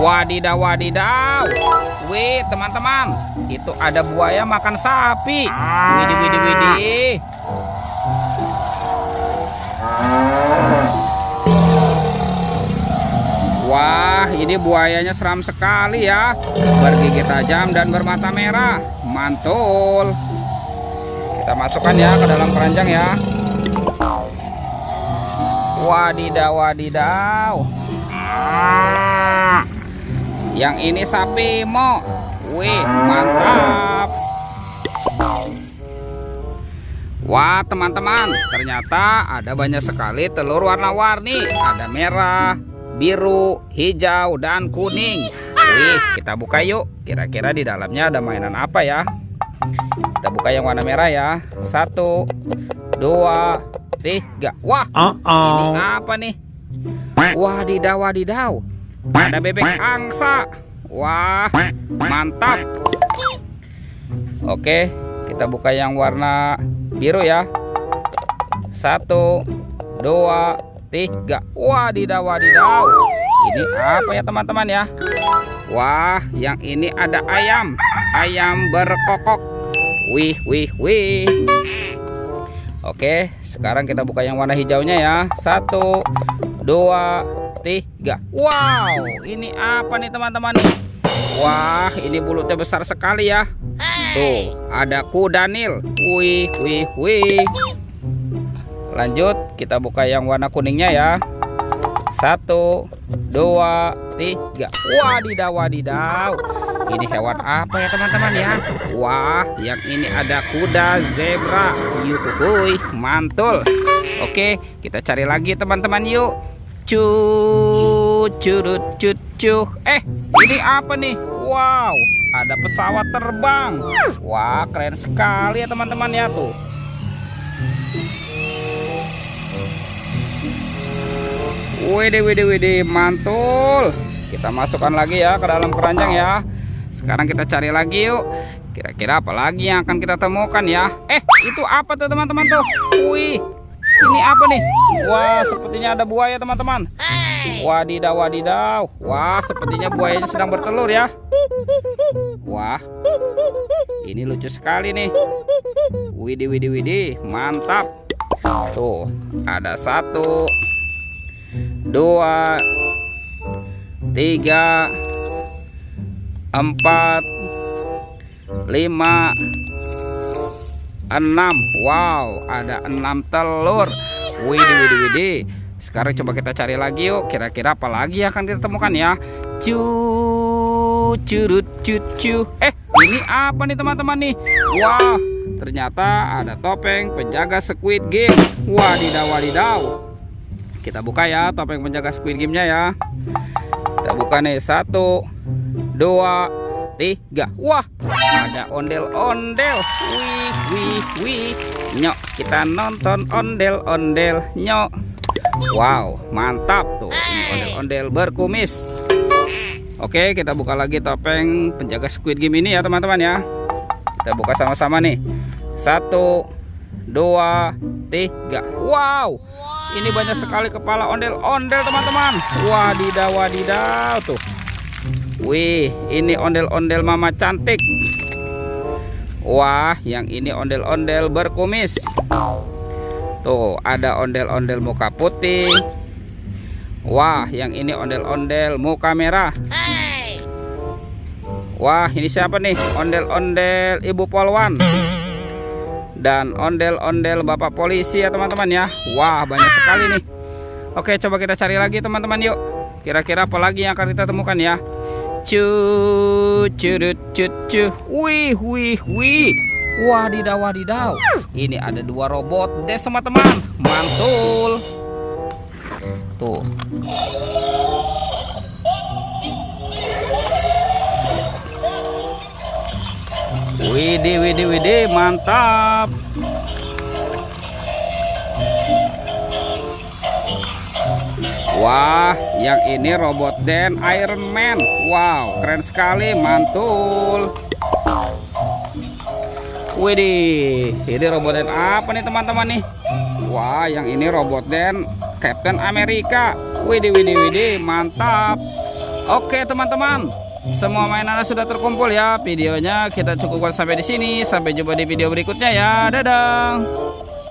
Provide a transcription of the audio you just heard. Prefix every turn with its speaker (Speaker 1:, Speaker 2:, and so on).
Speaker 1: Wadidaw, wadidaw. Wih, teman-teman, itu ada buaya makan sapi. Widih, widih, widih. Wah, ini buayanya seram sekali ya. Bergigi tajam dan bermata merah. Mantul. Kita masukkan ya ke dalam keranjang ya. Wadidaw, wadidaw. Yang ini sapi mo. Wih, mantap. Wah, teman-teman, ternyata ada banyak sekali telur warna-warni. Ada merah, biru, hijau, dan kuning. Wih, kita buka yuk. Kira-kira di dalamnya ada mainan apa ya? Kita buka yang warna merah ya. 1, 2, 3. Wah, ini apa nih? Wadidaw, wadidaw. Ada bebek angsa. Wah, mantap. Oke, kita buka yang warna biru ya. 1, 2, 3. Wadidaw, wadidaw. Ini apa ya teman-teman ya? Wah, yang ini ada ayam. Ayam berkokok. Wih, wih, wih. Oke, sekarang kita buka yang warna hijaunya ya. 1, 2, 3. Wow, ini apa nih teman-teman nih? Wah, ini bulutnya besar sekali ya. Tuh, ada kuda Nil. Wih, wih, wih. Lanjut, kita buka yang warna kuningnya ya. 1, 2, 3. Wadidaw, wadidaw. Ini hewan apa ya teman-teman ya? Wah, yang ini ada kuda zebra. Yuhuy, mantul. Oke, kita cari lagi teman-teman yuk. Curut cucu. Ini apa nih? Wow, ada pesawat terbang. Wah, keren sekali ya teman-teman ya tuh. Widih, widih, widih, mantul. Kita masukkan lagi ya ke dalam keranjang ya. Sekarang kita cari lagi yuk. Kira-kira apa lagi yang akan kita temukan ya? Itu apa tuh teman-teman tuh? Wih, ini apa nih? Wah, sepertinya ada buaya teman-teman. Wadidaw, wadidaw. Wah, sepertinya buayanya sedang bertelur ya. Wah, ini lucu sekali nih. Widih, widih, widih, mantap. Tuh, ada 1, 2, 3, 4, 5, 6. Wow, ada 6 telur. Widih, widih, widih. Sekarang coba kita cari lagi yuk. Kira-kira apa lagi yang akan kita temukan ya? Curut cucu. Ini apa nih teman-teman nih? Wah, ternyata ada topeng penjaga Squid Game. Wadidaw, wadidaw. Kita buka ya topeng penjaga Squid Game-nya ya. Kita buka nih. 1, 2, 3. Wah, ada ondel-ondel. Wih, wih, wih. Nyok, kita nonton ondel-ondel. Nyok. Wow, mantap tuh. Ini ondel-ondel berkumis. Oke, kita buka lagi topeng penjaga Squid Game ini ya teman-teman ya. Kita buka sama-sama nih. 1, 2, 3. Wow, ini banyak sekali kepala ondel-ondel teman-teman. Wadidaw, wadidaw tuh. Wih, ini ondel-ondel mama cantik. Wah, yang ini ondel-ondel berkumis. Tuh, ada ondel-ondel muka putih. Wah, yang ini ondel-ondel muka merah. Wah, ini siapa nih? Ondel-ondel Ibu Polwan. Dan ondel-ondel Bapak Polisi ya teman-teman ya. Wah, banyak sekali nih. Oke, coba kita cari lagi teman-teman yuk. Kira-kira apa lagi yang akan kita temukan ya? Curut cucu. Wih, wih, wih. Wadidaw, wadidaw. Ini ada 2 robot des teman-teman. Mantul. Tuh. Widih, widih, widih, mantap. Wah, yang ini robot Dan Iron Man. Wow, keren sekali, mantul. Widih, ini robot Dan apa nih teman-teman nih? Wah, yang ini robot Dan Captain America. Widih, widih, widih, mantap. Oke teman-teman, semua mainannya sudah terkumpul ya. Videonya kita cukupkan sampai di sini. Sampai jumpa di video berikutnya ya. Dadah.